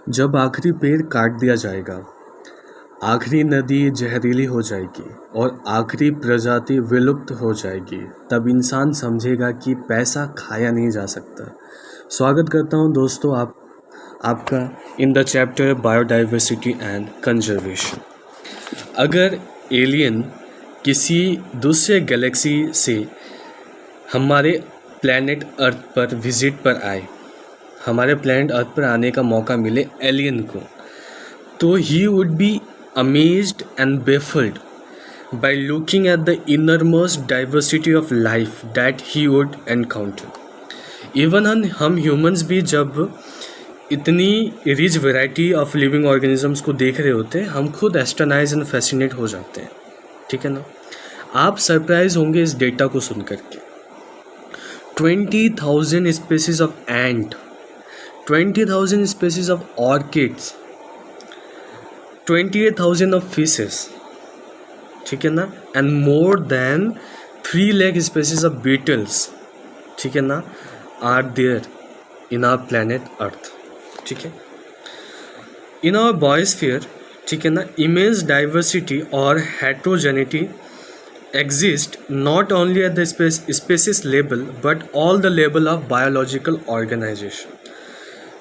जब आखिरी पेड़ काट दिया जाएगा, आखिरी नदी जहरीली हो जाएगी और आखिरी प्रजाति विलुप्त हो जाएगी, तब इंसान समझेगा कि पैसा खाया नहीं जा सकता। स्वागत करता हूं दोस्तों आपका in the chapter biodiversity and conservation. अगर एलियन किसी दूसरे गैलेक्सी से हमारे प्लैनेट अर्थ पर विजिट पर आए, हमारे प्लैनेट अर्थ पर आने का मौका मिले एलियन को, तो he would be amazed and baffled by looking at the innermost diversity of life that he would encounter. Even हम humans भी जब इतनी rich variety of living organisms को देख रहे होते हैं, हम खुद एस्टरनाइज एंड फैसिनेट हो जाते हैं। ठीक है ना? आप सरप्राइज होंगे इस डेटा को सुन करके। 20,000 species of ant, 20,000 species of orchids, 28,000 of fishes, ठीक है ना, and more than 3 lakh species of beetles, ठीक है ना, are there in our planet Earth, ठीक है। In our biosphere, ठीक है ना, immense diversity or heterogeneity exist not only at the species level but all the level of biological organization.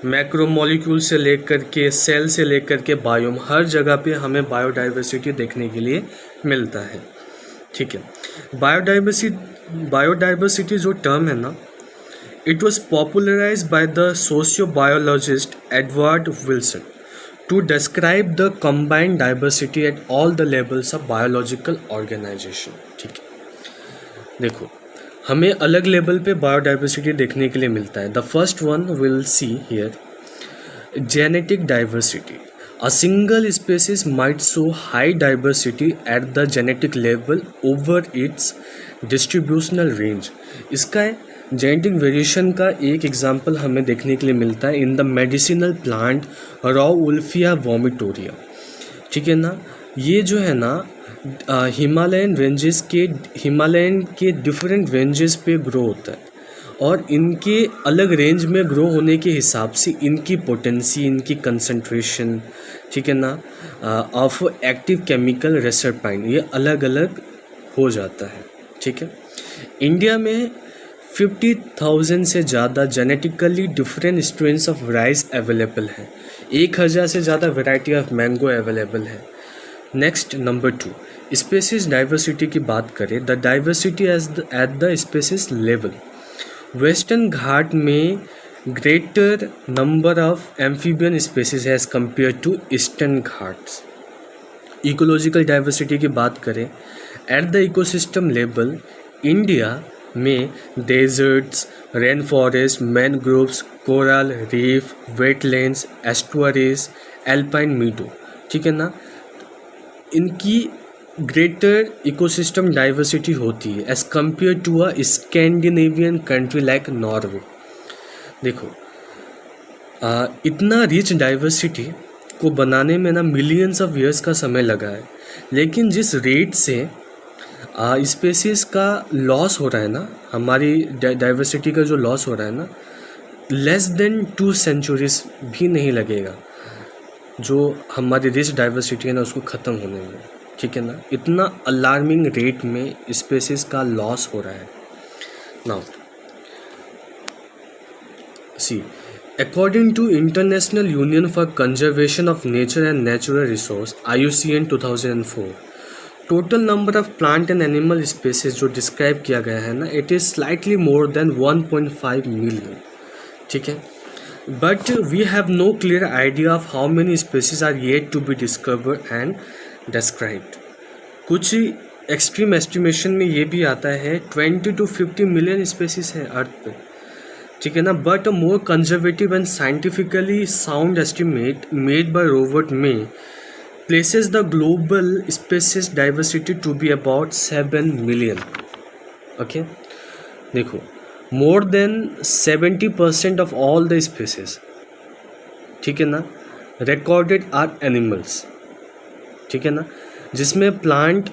Macromolecule से लेकर के सेल से लेकर के बायोम, हर जगह पे हमें बायोडाइवर्सिटी देखने के लिए मिलता है। ठीक है। बायोडाइवर्सिटी जो टर्म है ना, it was popularised by the sociobiologist Edward Wilson to describe the combined diversity at all the levels of biological organisation. ठीक है, देखो हमें अलग लेवल पे बायोडाइवर्सिटी देखने के लिए मिलता है। The first one will see here genetic diversity. A single species might show high diversity at the genetic level over its distributional range. इसका जेनेटिक वेरिएशन का एक एग्जांपल हमें देखने के लिए मिलता है in the medicinal plant Rauwolfia vomitoria. ठीक है ना, ये जो है ना हिमालयन के डिफरेंट रेंजेस पे ग्रो होता है और इनके अलग रेंज में ग्रो होने के हिसाब से इनकी पोटेंसी, इनकी कंसंट्रेशन, ठीक है ना, ऑफ एक्टिव केमिकल रेसरपाइन, ये अलग अलग हो जाता है। ठीक है, इंडिया में 50,000 से ज़्यादा genetically different strains of rice available है। 1,000 से ज़्यादा वेराइटी ऑफ मैंगो अवेलेबल है। नेक्स्ट नंबर 2, स्पेसीज डाइवर्सिटी की बात करें, the diversity at the species level. Western Ghat में greater number of amphibian species as compare to Eastern Ghats. Ecological diversity की बात करें, at the ecosystem level India में deserts, rain forest, mangroves, coral reef, wetlands, estuaries, alpine meadow, ठीक है ना, इनकी greater ecosystem diversity होती है as compare to a Scandinavian country like Norway. देखो इतना रिच डाइवर्सिटी को बनाने में ना मिलियंस ऑफ ईयर्स का समय लगा है, लेकिन जिस रेट से स्पेसीज का लॉस हो रहा है ना, हमारी डाइवर्सिटी का जो लॉस हो रहा है ना, लेस देन 2 सेंचुरीज भी नहीं लगेगा जो हमारी रिच डाइवर्सिटी है ना उसको ख़त्म होने में। ठीक है ना, इतना अलार्मिंग रेट में स्पेसीज का लॉस हो रहा है। Now see, according to international union for conservation of nature and natural resource IUCN 2004, total number of plant and animal species जो डिस्क्राइब किया गया है ना, it is slightly more than 1.5 million. ठीक है, but we have no clear idea of how many species are yet to be discovered and described. कुछ extreme estimation में ये भी आता है 20 to 50 मिलियन स्पेसीज है अर्थ पे। ठीक है ना, but a more conservative and scientifically sound estimate made by Robert may places the global species diversity to be about 7 million. Okay, देखो more than 70% of all the species, ठीक है ना, recorded are animals। ठीक है ना, जिसमें plant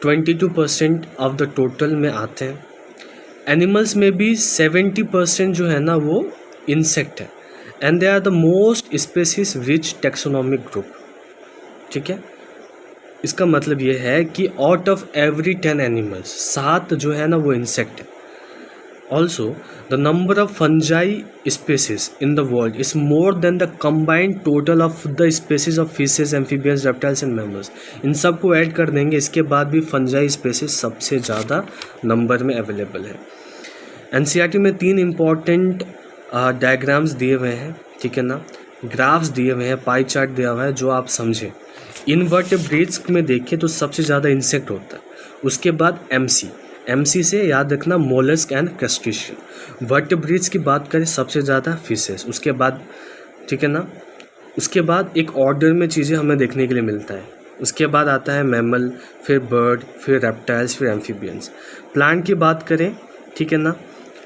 22% of the total में आते हैं। एनिमल्स में भी 70% जो है ना वो इंसेक्ट है and they are the most species rich taxonomic group. ठीक है, इसका मतलब ये है कि आउट ऑफ एवरी 10 एनिमल्स 7 जो है ना वो इंसेक्ट है। Also the number of fungi species in the world is more than the combined total of the species of fishes, amphibians, reptiles and mammals. इन सब को ऐड कर देंगे, इसके बाद भी फंजाई स्पेसीज सबसे ज़्यादा नंबर में अवेलेबल है। एनसीईआरटी में 3 इम्पॉर्टेंट डायग्राम्स दिए हुए हैं, ठीक है ना, ग्राफ्स दिए हुए हैं, पाई चार्ट दिया हुआ है, जो आप समझें। इनवर्टेब्रेट्स में देखें तो सबसे ज़्यादा इंसेक्ट होता है, उसके बाद एमसी से याद रखना मोलस्क एंड क्रस्टेशियन। वर्टेब्रेट्स की बात करें सबसे ज़्यादा फिशेस, उसके बाद, ठीक है ना, उसके बाद एक ऑर्डर में चीज़ें हमें देखने के लिए मिलता है, उसके बाद आता है मैमल, फिर बर्ड, फिर रेप्टाइल्स, फिर एम्फीबियंस। प्लांट की बात करें, ठीक है ना,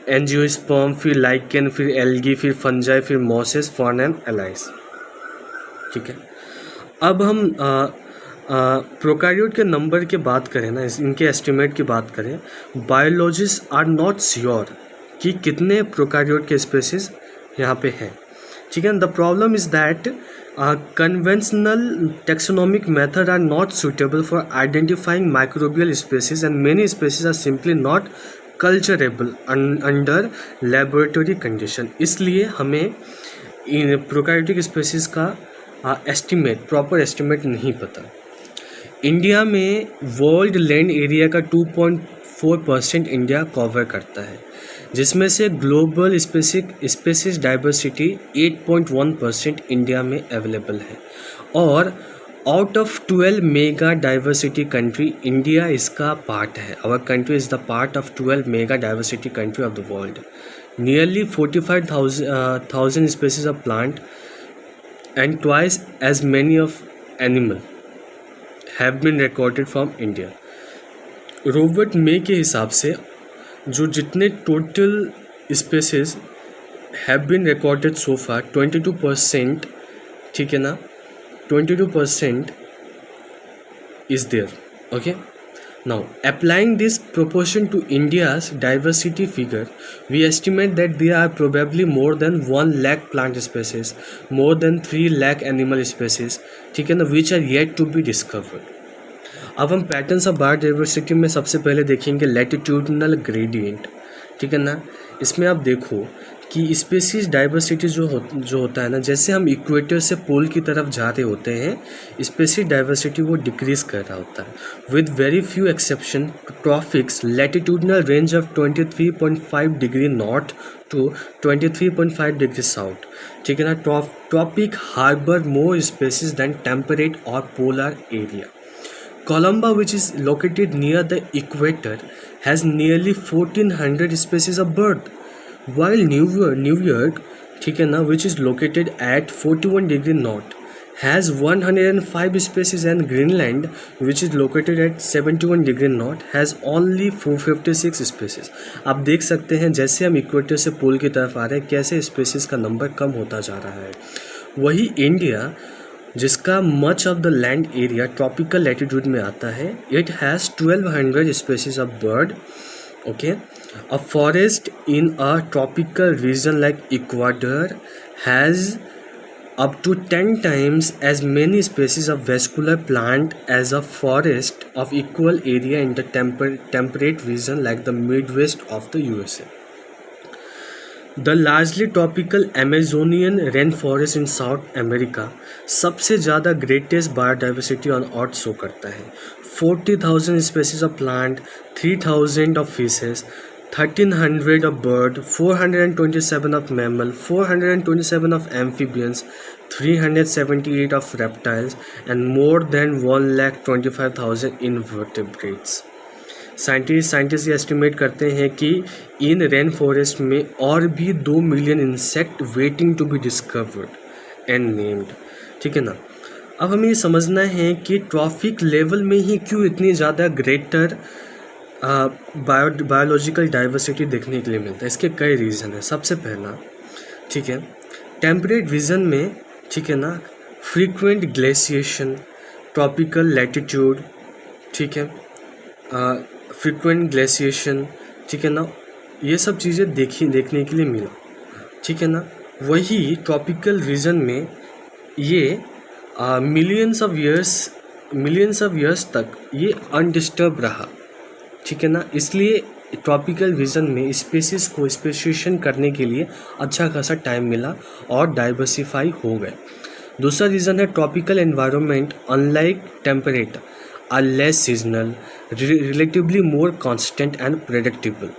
एंजियोस्पर्म, फिर लाइकेन, फिर एल्गी, फिर फंजाई, फिर मॉसेस, फर्न एंड एलाइस। ठीक है, अब हम प्रोकैरियोट के नंबर की बात करें ना, इनके एस्टिमेट की बात करें, बायोलॉजिस्ट आर नॉट श्योर कि कितने प्रोकैरियोट के स्पेसीज यहाँ पे हैं। ठीक है, the problem is that conventional taxonomic method are not suitable for identifying microbial species and many species are simply not culturable under laboratory condition। इसलिए हमें इन प्रोकैरियोटिक स्पेसीज का एस्टिमेट, प्रॉपर एस्टिमेट नहीं पता। इंडिया में वर्ल्ड लैंड एरिया का 2.4% India cover करता है, जिसमें से ग्लोबल स्पेसीज डाइवर्सिटी 8.1% इंडिया में अवेलेबल है, और out of 12 mega diversity country India इसका पार्ट है। Our country is the part of 12 mega diversity country of the world. Nearly 45,000 species of plant and twice as many of animal have been recorded from India. Robert May के हिसाब से जो जितने total species have been recorded so far 22%, ठीक है ना, 22% is there. Okay, now applying this proportion to India's diversity figure, we estimate that there are probably more than 1 lakh plant species, more than 3 lakh animal species, ठीक है ना, which are yet to be discovered। अब हम patterns of biodiversity में सबसे पहले देखेंगे latitudinal gradient. ठीक है ना, इसमें आप देखो कि स्पीसीज डाइवर्सिटी जो होता है ना, जैसे हम इक्वेटर से पोल की तरफ जा रहे होते हैं, स्पीसीज डाइवर्सिटी वो डिक्रीज कर रहा होता है। With very few exception, tropics latitudinal range of 23.5 degree north to 23.5 degree south. ठीक है ना, tropic harbour more species than temperate और polar area. Colombo, which is located near the equator, has nearly 1400 species of bird, while New York, ठीक है ना, which is located at 41 degree north, has 105 species, and Greenland, which is located at 71 degree north, has only 456 species। आप देख सकते हैं जैसे हम equator से पोल की तरफ आ रहे हैं, कैसे स्पेसीज का नंबर कम होता जा रहा है। वही इंडिया, जिसका much of the land area tropical latitude में आता है, it has 1200 species of bird. Okay, a forest in a tropical region like Ecuador has up to 10 times as many species of vascular plant as a forest of equal area in the temperate region like the Midwest of the USA। The largely tropical Amazonian rainforest in South America सबसे ज़्यादा greatest biodiversity on earth show करता है। 40,000 species of plant, 3,000 of fishes, 1,300 of bird, 427 of mammal, 427 of amphibians, 378 of reptiles, and more than 1,25,000 invertebrates। Scientist ये estimate करते हैं कि इन rain forest में और भी 2 million insect waiting to be discovered and named. ठीक है ना, अब हमें ये समझना है कि ट्रॉपिक लेवल में ही क्यों इतनी ज़्यादा ग्रेटर बायोलॉजिकल डाइवर्सिटी देखने के लिए मिलता है। इसके कई रीज़न है। सबसे पहला, ठीक है, टेम्परेट रीजन में, ठीक है ना, फ्रीक्वेंट ग्लेशिएशन, ट्रॉपिकल लैटिट्यूड, ठीक है, फ्रीक्वेंट ग्लेशिएशन, ठीक है ना, ये सब चीज़ें देखने के लिए मिला। ठीक है ना, वही ट्रॉपिकल रीजन में ये मिलियंस ऑफ ईयर्स तक ये अनडिस्टर्ब रहा, ठीक है ना। इसलिए ट्रॉपिकल रीजन में स्पेसीज को स्पेसिएशन करने के लिए अच्छा खासा टाइम मिला और डाइवर्सिफाई हो गए। दूसरा रीज़न है tropical environment unlike temperate are less seasonal, relatively more constant and predictable.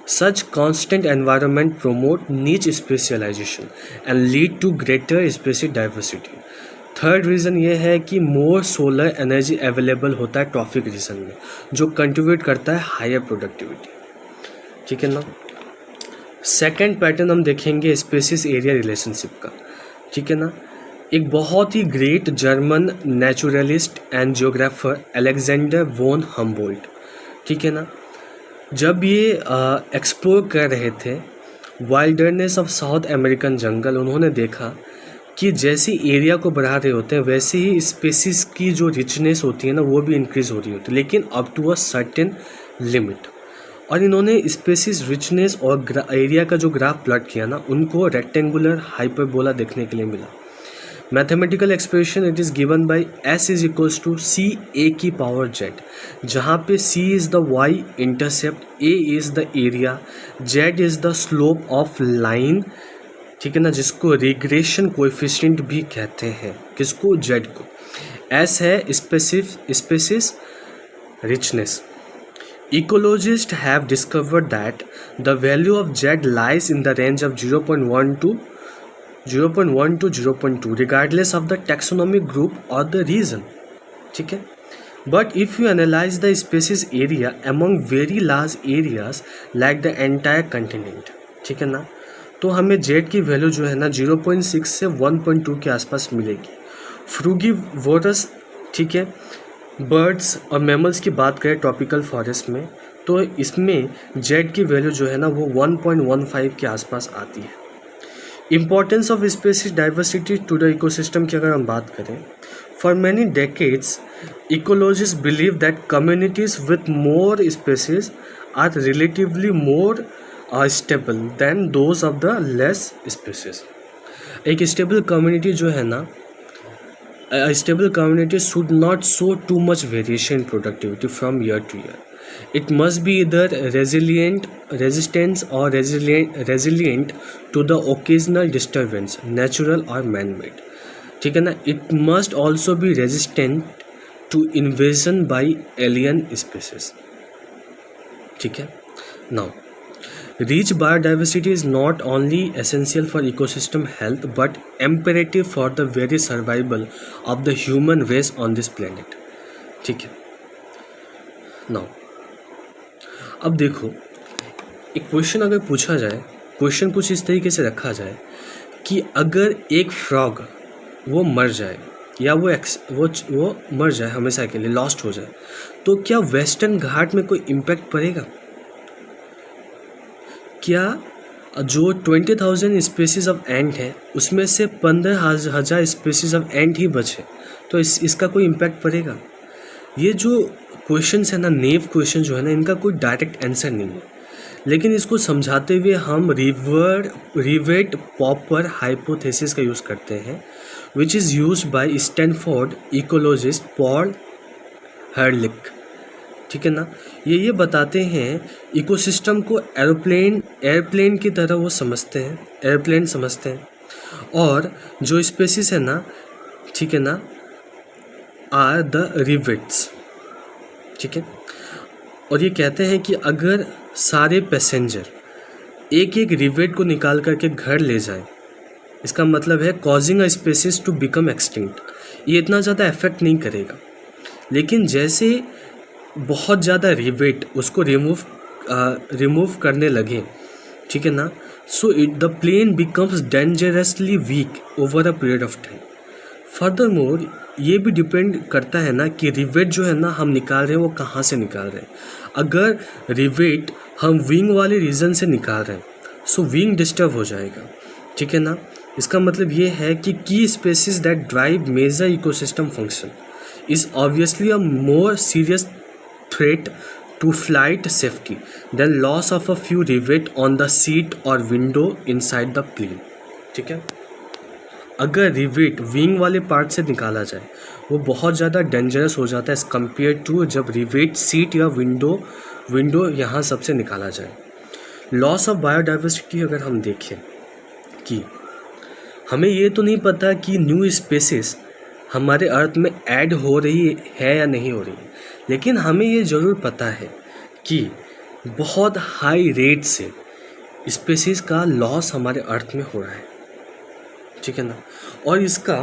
Such constant environment promote niche specialization and lead to greater species diversity. Third reason ये है कि मोर सोलर एनर्जी अवेलेबल होता है tropic reason में, जो contribute करता है higher productivity, ठीक है ना। सेकेंड पैटर्न हम देखेंगे स्पेसिस एरिया रिलेशनशिप का, ठीक है ना। एक बहुत ही great German naturalist and geographer Alexander von Humboldt, ठीक है ना, जब ये एक्सप्लोर कर रहे थे वाइल्डरनेस ऑफ साउथ अमेरिकन जंगल, उन्होंने देखा कि जैसे एरिया को बढ़ा रहे होते हैं वैसे ही स्पेसीज की जो रिचनेस होती है ना वो भी इंक्रीज़ हो रही होती है, लेकिन up to a certain limit. और इन्होंने स्पेसीज रिचनेस और एरिया का जो ग्राफ प्लॉट किया ना, उनको रेक्टेंगुलर हाइपरबोला देखने के लिए मिला। Mathematical expression it is given by s is equals to c a की पावर z, जहाँ पे c is the y intercept, a is the area, z is the slope of line, ठीक है ना, जिसको रिग्रेशन कोएफिशिएंट भी कहते हैं, किसको, z को। s है species richness. Ecologists have discovered that the value of z lies in the range of 0.1 to 0.2 regardless of the taxonomic group or the region, ठीक है। But if you analyze the species area among very large areas like the entire continent, ठीक है ना, तो हमें z की value जो है ना 0.6 से 1.2 के आसपास मिलेगी। फ्रूगीवोरस, ठीक है, बर्ड्स और मैमल्स की बात करें ट्रॉपिकल फॉरेस्ट में, तो इसमें z की वैल्यू जो है ना वो 1.15 के आसपास आती है। Importance of species diversity to the ecosystem की अगर हम बात करें, for many decades ecologist believe that communities with more species are relatively more stable than those of the less species. एक स्टेबल कम्युनिटी जो है ना, a stable community should not show too much variation in productivity from year to year. It must be either resistant or resilient to the occasional disturbance, natural or man-made. ठीक है ना। It must also be resistant to invasion by alien species. ठीक है। Now, rich biodiversity is not only essential for ecosystem health but imperative for the very survival of the human race on this planet, ठीक है। Now, अब देखो, एक question अगर पूछा जाए, क्वेश्चन कुछ इस तरीके से रखा जाए कि अगर एक फ्रॉग वो मर जाए या वो मर जाए, हमेशा के लिए लॉस्ट हो जाए, तो क्या वेस्टर्न घाट में कोई इम्पैक्ट पड़ेगा? क्या जो 20,000 स्पीसीज ऑफ एंट है उसमें से 15,000 स्पीसीज ऑफ एंट ही बचे, तो इसका कोई इम्पैक्ट पड़ेगा? ये जो क्वेश्चंस है ना, नेव क्वेश्चन जो है ना, इनका कोई डायरेक्ट आंसर नहीं है, लेकिन इसको समझाते हुए हम रिवेट पॉपर हाइपोथेसिस का यूज़ करते हैं, which is used by Stanford ecologist Paul Ehrlich, ठीक है ना। ये बताते हैं इकोसिस्टम को एयरप्लेन की तरह वो समझते हैं, एयरप्लेन समझते हैं, और जो स्पेसीज है ना, ठीक है ना, आर द रिवेट्स, ठीक है। और ये कहते हैं कि अगर सारे पैसेंजर एक एक रिवेट को निकाल करके घर ले जाएं, इसका मतलब है causing a species to become extinct, ये इतना ज़्यादा इफेक्ट नहीं करेगा। लेकिन जैसे बहुत ज़्यादा रिवेट उसको रिमूव करने लगे, ठीक है ना, so the plane becomes dangerously weak over a period of time. Furthermore ये भी डिपेंड करता है ना कि रिवेट जो है ना हम निकाल रहे हैं वो कहाँ से निकाल रहे हैं। अगर रिवेट हम विंग वाले रीजन से निकाल रहे हैं, सो विंग डिस्टर्ब हो जाएगा, ठीक है ना। इसका मतलब ये है कि की species that drive major ecosystem function is obviously a more serious threat to flight safety than loss of a few rivet on the seat or window inside the plane, ठीक है। अगर रिवेट विंग वाले part से निकाला जाए वो बहुत ज़्यादा डेंजरस हो जाता है एज़ कम्पेयर टू जब रिवेट सीट या विंडो यहाँ सबसे निकाला जाए। लॉस ऑफ बायोडाइवर्सिटी अगर हम देखें कि हमें ये तो नहीं पता कि न्यू स्पेसिस हमारे अर्थ में ऐड हो रही है या नहीं हो रही है, लेकिन हमें ये ज़रूर पता है कि बहुत हाई रेट से स्पेसिस का लॉस हमारे अर्थ में हो रहा है, ठीक है ना। और इसका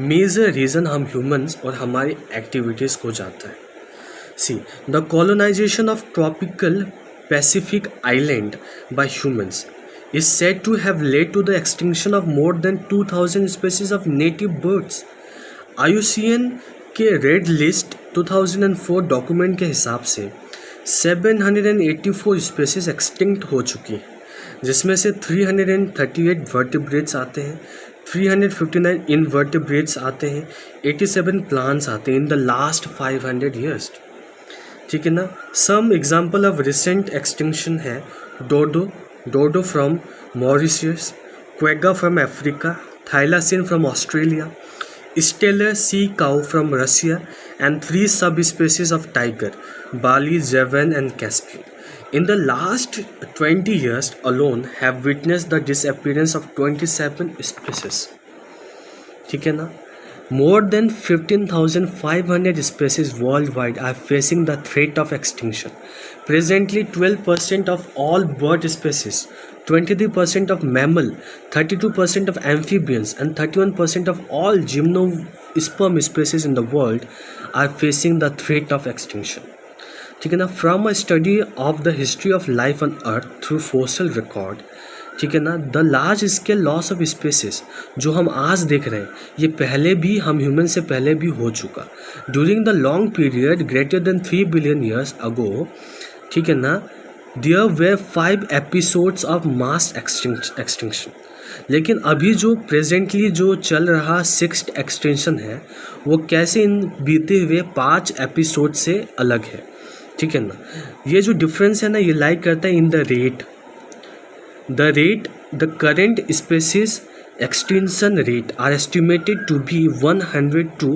मेजर रीज़न हम ह्यूमंस और हमारी एक्टिविटीज़ को जाता है। See the colonization of tropical Pacific island by humans is said to have led to the extinction of more than 2000 species of native birds. IUCN के रेड लिस्ट 2004 डॉक्यूमेंट के हिसाब से 784 स्पेसीज एक्सटिंक्ट हो चुकी हैं, जिसमें से 338 वर्टिब्रेट्स आते हैं, 359 इनवर्टिब्रेट्स आते हैं, 87 प्लांट्स आते हैं इन द लास्ट 500 ईयर्स, ठीक है ना। Some example of recent extinction है dodo from Mauritius, quagga from Africa, thylacine from Australia, Steller sea cow from Russia and 3 subspecies of tiger, Bali, Javan and Caspian. In the last 20 years alone have witnessed the disappearance of 27 species. ठीक है ना। More than 15,500 species worldwide are facing the threat of extinction. Presently, 12% of all bird species, 23% of mammal, 32% of amphibians, and 31% of all gymnosperm species in the world are facing the threat of extinction. ठीक है ना। From a study of the history of life on Earth through fossil record, ठीक है ना, the large scale loss of species जो हम आज देख रहे हैं ये पहले भी हम ह्यूमन से पहले भी हो चुका during the long period greater than 3 billion years ago, ठीक है ना। There were 5 episodes of mass extinction, लेकिन अभी जो प्रेजेंटली जो चल रहा 6th एक्सटेंशन है वो कैसे इन बीते हुए 5 एपिसोड से अलग है, ठीक है ना। ये जो डिफरेंस है ना ये लाइक करता है in the rate the current species extinction rate are estimated to be 100 to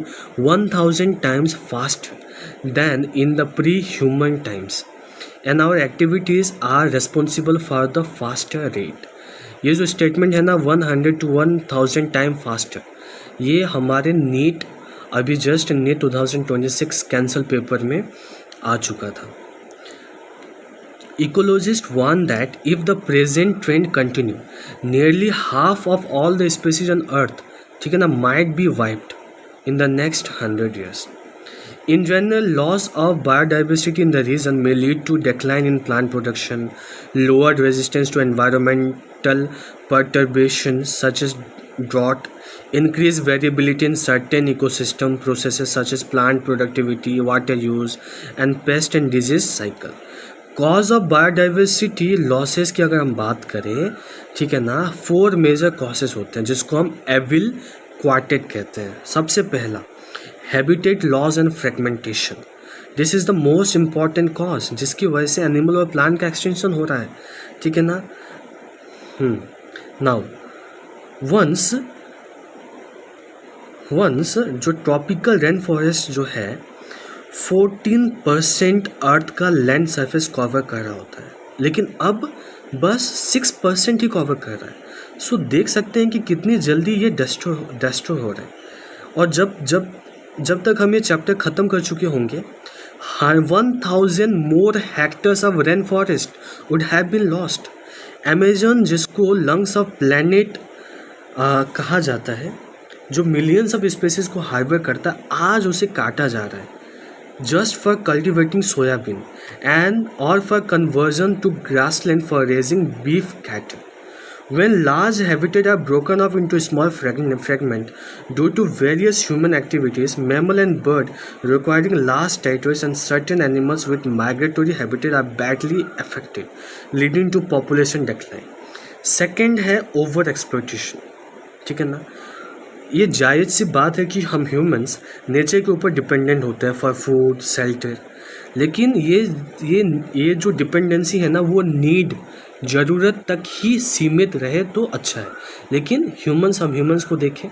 1000 times faster than in the pre-human times, and our activities are responsible for the faster rate. ये जो statement है ना 100 to 1000 time faster, ये हमारे NEET अभी just NEET 2026 cancel paper में आ चुका था। Ecologists warn that if the present trend continue, nearly half of all the species on Earth, ठीक है ना, might be wiped in the next 100 years. In general, loss of biodiversity in the region may lead to decline in plant production, lowered resistance to environmental perturbations such as drought, increased variability in certain ecosystem processes such as plant productivity, water use, and pest and disease cycle. Cause of biodiversity losses की अगर हम बात करें, ठीक है ना, 4 major causes होते हैं जिसको हम एविल क्वार्टेट कहते हैं। सबसे पहला habitat loss and fragmentation, this is the most important cause जिसकी वजह से एनिमल और प्लांट का एक्सटेंशन हो रहा है, ठीक है ना। नाउ वंस जो ट्रॉपिकल रेन फॉरेस्ट जो है 14% अर्थ का लैंड सरफेस कवर कर रहा होता है, लेकिन अब बस 6% ही कवर कर रहा है। सो देख सकते हैं कि कितनी जल्दी ये डिस्ट्रॉय हो रहा है। और जब तक हम ये चैप्टर ख़त्म कर चुके होंगे 1000 more hectares of rain forest would have been lost. Amazon जिसको लंग्स ऑफ प्लैनेट कहा जाता है, जो मिलियंस ऑफ स्पेसीज को हार्बर करता है, आज उसे काटा जा रहा है just for cultivating soybean and or for conversion to grassland for raising beef cattle. When large habitats are broken up into small fragment due to various human activities, mammal and bird requiring large territories and certain animals with migratory habitat are badly affected, leading to population decline. Second है over exploitation, ठीक है ना। ये जायज़ सी बात है कि हम ह्यूमंस नेचर के ऊपर डिपेंडेंट होते हैं फॉर फूड शेल्टर, लेकिन ये जो डिपेंडेंसी है ना वो नीड ज़रूरत तक ही सीमित रहे तो अच्छा है। लेकिन हम ह्यूमंस को देखें,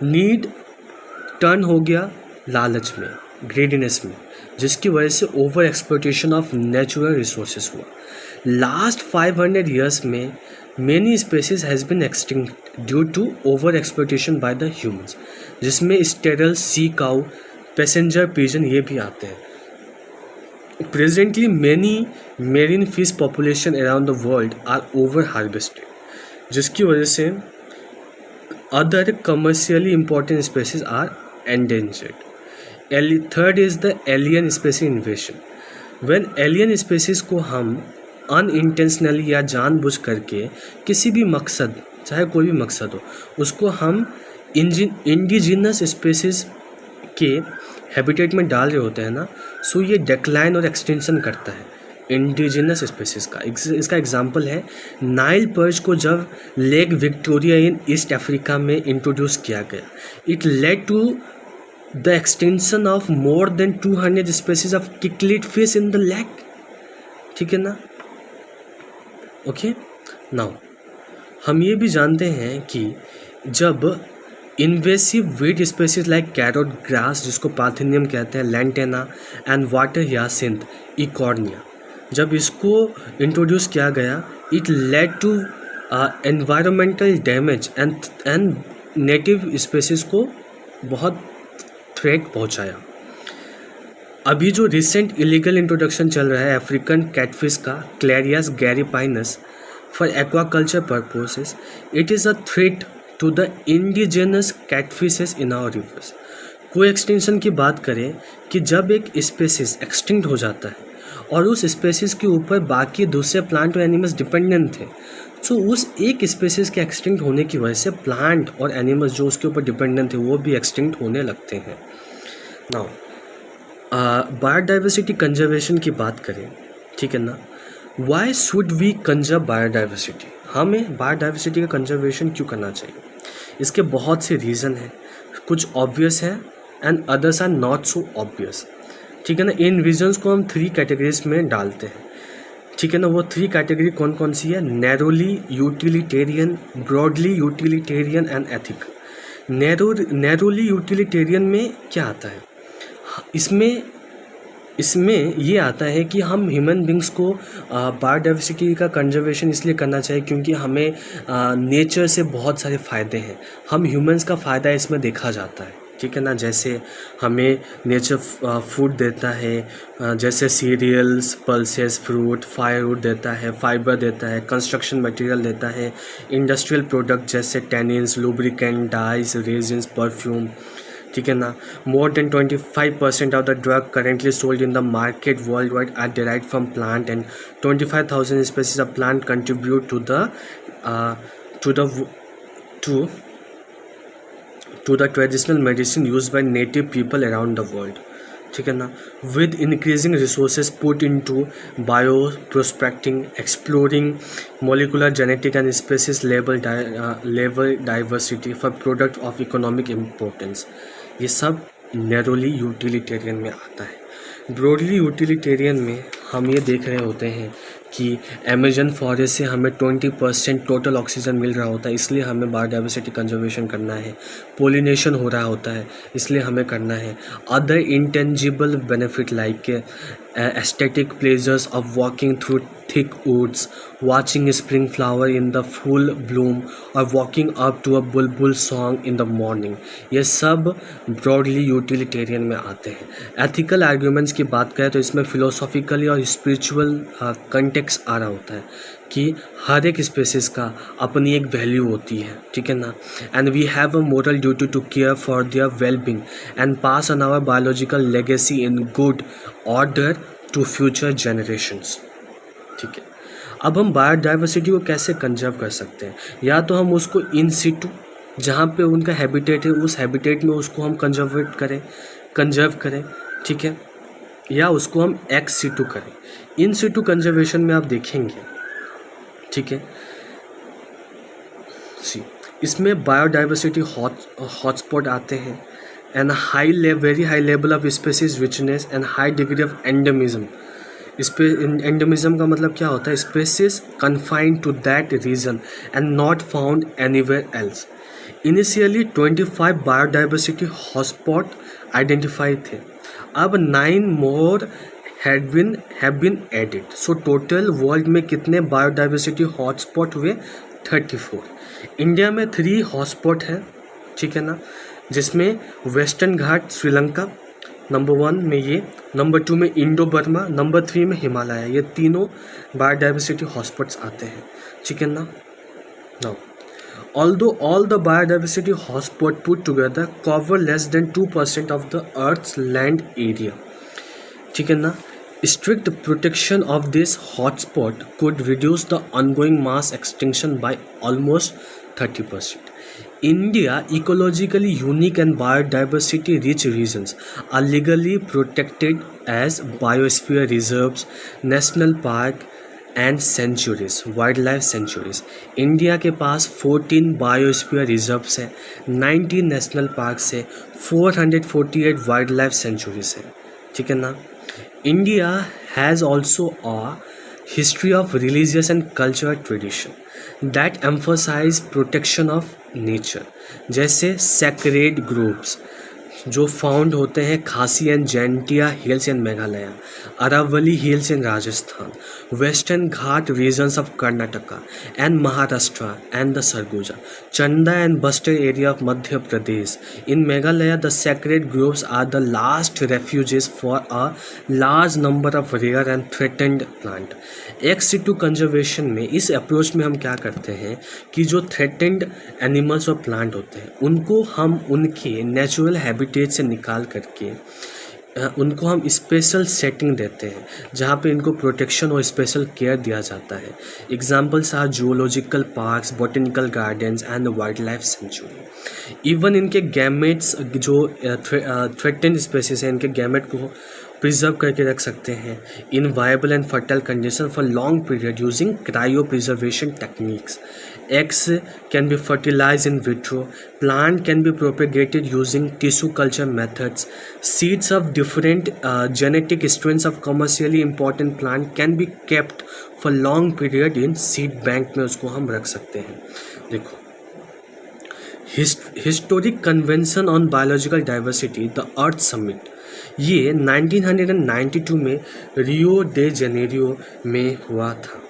नीड टर्न हो गया लालच में, ग्रेडीनेस में, जिसकी वजह से over exploitation of natural resources हुआ। लास्ट 500 ईयर्स में many species has been extinct due to over exploitation by the humans, जिसमें Steller, sea cow, passenger pigeon ये भी आते हैं। Presently, many marine fish population around the world are over harvested, जिसकी वजह से other commercially important species are endangered. Third is the alien species invasion. When alien species को हम unintentionally या जानबूझ करके किसी भी मकसद, चाहे कोई भी मकसद हो, उसको हम इंडिजिनस स्पेसीज के हैबिटेट में डाल रहे होते हैं ना, सो ये डेक्लाइन और एक्सटेंशन करता है इंडिजिनस स्पेसीज का। इसका एग्जांपल है नाइल पर्च को जब Lake Victoria in East Africa में इंट्रोड्यूस किया गया, it led to the extension of more than 200 species of cichlid fish in the lake. ठीक है ना? ओके, नाउ हम ये भी जानते हैं कि जब invasive weed species like carrot grass, जिसको पाथिनियम कहते हैं, lantana and water hyacinth, Eichhornia, जब इसको इंट्रोड्यूस किया गया, it led to environmental damage and native species को बहुत थ्रेट पहुंचाया। अभी जो रिसेंट इलीगल इंट्रोडक्शन चल रहा है अफ्रीकन कैटफिश का, Clarias gariepinus, for aquaculture purposes, it is a threat to the indigenous catfishes in our rivers. कोई एक्सटेंशन की बात करें कि जब एक स्पेसीज एक्सटिंक्ट हो जाता है और उस स्पेसीज के ऊपर बाकी दूसरे प्लांट और एनिमल्स डिपेंडेंट थे, तो उस एक स्पेसीज के एक्सटिंक्ट होने की वजह से प्लांट और एनिमल्स जो उसके ऊपर डिपेंडेंट थे वो भी एक्सटिंक्ट होने लगते हैं। नाउ बायोडाइवर्सिटी कंजर्वेशन की बात करें, ठीक है ना, why should we conserve biodiversity? हमें बायोडाइवर्सिटी का कंजर्वेशन क्यों करना चाहिए? इसके बहुत से रीज़न हैं, कुछ ऑब्वियस है and others are not so obvious. ठीक है ना? इन रीजन्स को हम 3 कैटेगरीज में डालते हैं। ठीक है ना? वो 3 कैटेगरी कौन कौन सी है? Narrowly utilitarian, broadly utilitarian and ethical. Narrowly utilitarian में क्या आता है? इसमें ये आता है कि हम ह्यूमन बींग्स को बायोडाइवर्सिटी का कंजर्वेशन इसलिए करना चाहिए क्योंकि हमें नेचर से बहुत सारे फ़ायदे हैं। हम ह्यूमंस का फ़ायदा इसमें देखा जाता है। ठीक है ना? जैसे हमें नेचर फूड देता है, जैसे सीरियल्स, पल्सेस, फ्रूट, फायरवुड देता है, फाइबर देता है, कंस्ट्रक्शन मटेरियल देता है, इंडस्ट्रियल प्रोडक्ट जैसे tannins, lubricant, dyes, resins, perfume. ठीक है ना? More than 25% of the drug currently sold in the market world wide are derived from plant and 25,000 species of plant contribute to the traditional medicine used by native people around the world. ठीक है ना? With increasing resources put into bioprospecting, exploring molecular genetic and species level diversity for product of economic importance, ये सब narrowly utilitarian में आता है। Broadly utilitarian में हम ये देख रहे होते हैं कि अमेजन फॉरेस्ट से हमें 20% टोटल ऑक्सीजन मिल रहा होता है, इसलिए हमें बायोडाइवर्सिटी कंजर्वेशन करना है। पोलिनेशन हो रहा होता है, इसलिए हमें करना है। Other intangible benefit like aesthetic pleasures of walking through thick woods, watching a spring flower in the full bloom or walking up to a bulbul song in the morning, ये सब ब्रॉडली यूटिलिटेरियन में आते हैं। Ethical arguments की बात करें तो इसमें फिलोसॉफिकली और स्पिरिचुअल कंटेक्स्ट आ रहा होता है कि हर एक स्पेसिस का अपनी एक वैल्यू होती है। ठीक है ना? And we have a moral duty to care for their wellbeing and pass on our biological legacy in good order to future generations. ठीक है? अब हम बायोडाइवर्सिटी को कैसे कंजर्व कर सकते हैं? या तो हम उसको इन सिटू, जहाँ पे उनका हैबिटेट है, उस हैबिटेट में उसको हम कंजर्व करें। ठीक है? या उसको हम एक्स सिटू करें। इन सिटू कंजर्वेशन में आप देखेंगे, ठीक है, इसमें बायोडाइवर्सिटी हॉटस्पॉट आते हैं and very high level of species richness and high degree of endemism endemism का मतलब क्या होता है? Species confined to that region and not found anywhere else. Initially 25 biodiversity hotspot identify थे, अब 9 more have been added. So total world में कितने biodiversity hotspot हुए? 34। इंडिया में 3 हॉटस्पॉट हैं, ठीक है ना, जिसमें वेस्टर्न घाट श्रीलंका नंबर 1 में, ये नंबर 2 में इंडो बर्मा, नंबर 3 में हिमालय। ये तीनों बायोडाइवर्सिटी हॉटस्पॉट्स आते हैं, ठीक है ना। Now although all the biodiversity hotspot put together cover less than 2% of the earth's land area, ठीक है ना, strict protection of this hotspot could reduce the ongoing mass extinction by almost 30%. India ecologically unique and biodiversity rich regions are legally protected as biosphere reserves, national park and sanctuaries, wild life sanctuaries. India के पास 14 biosphere reserves हैं, 19 national parks है, 448 wild life centuries है, ठीक है ना। India has also a history of religious and cultural tradition that emphasise protection of nature, जैसे sacred groups जो फाउंड होते हैं Khasi and Jaintia hills in Meghalaya, Aravalli hills in Rajasthan, Western Ghat regions of Karnataka and Maharashtra and the Sarguja, Chanda and Bastar area of Madhya Pradesh. In Meghalaya the sacred groups are the last refuges for a large number of rare and threatened plant. Ex situ conservation में, इस approach में हम क्या करते हैं कि जो threatened animals और प्लांट होते हैं उनको हम उनके नेचुरल हैबिटेट से निकाल करके उनको हम स्पेशल सेटिंग देते हैं जहाँ पे इनको प्रोटेक्शन और स्पेशल केयर दिया जाता है। Examples are zoological parks, botanical gardens and wildlife sanctuary. Even इनके गैमेट्स जो थ्रेटेंड स्पेसीज हैं, इनके गैमेट को प्रिजर्व करके रख सकते हैं in viable and fertile condition for long period using cryopreservation techniques. Eggs can be fertilized in vitro. Plant can be propagated using tissue culture methods. Seeds of different genetic strains of commercially important plant can be kept for long period in seed bank में उसको हम रख सकते हैं। देखो, historic convention on biological diversity the earth summit, ये 1992 में Rio de Janeiro में हुआ था,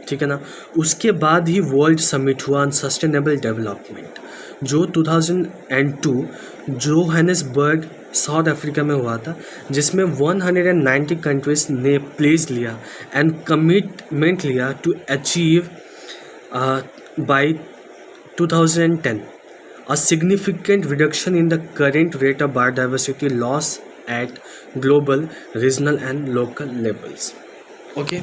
ठीक है ना। उसके बाद ही वर्ल्ड समिट हुआ ऑन सस्टेनेबल डेवलपमेंट जो 2002 जोहानिसबर्ग साउथ अफ्रीका में हुआ था, जिसमें 190 कंट्रीज ने प्लेस लिया एंड कमिटमेंट लिया to achieve by 2010 a significant reduction in the current rate of biodiversity loss at global, regional and local levels. Okay,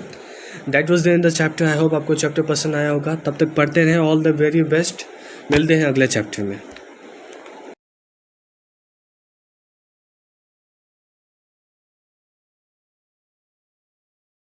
that was the end of the chapter. I hope आपको chapter पसंद आया होगा। तब तक पढ़ते रहें। All the very best. मिलते हैं अगले चैप्टर में।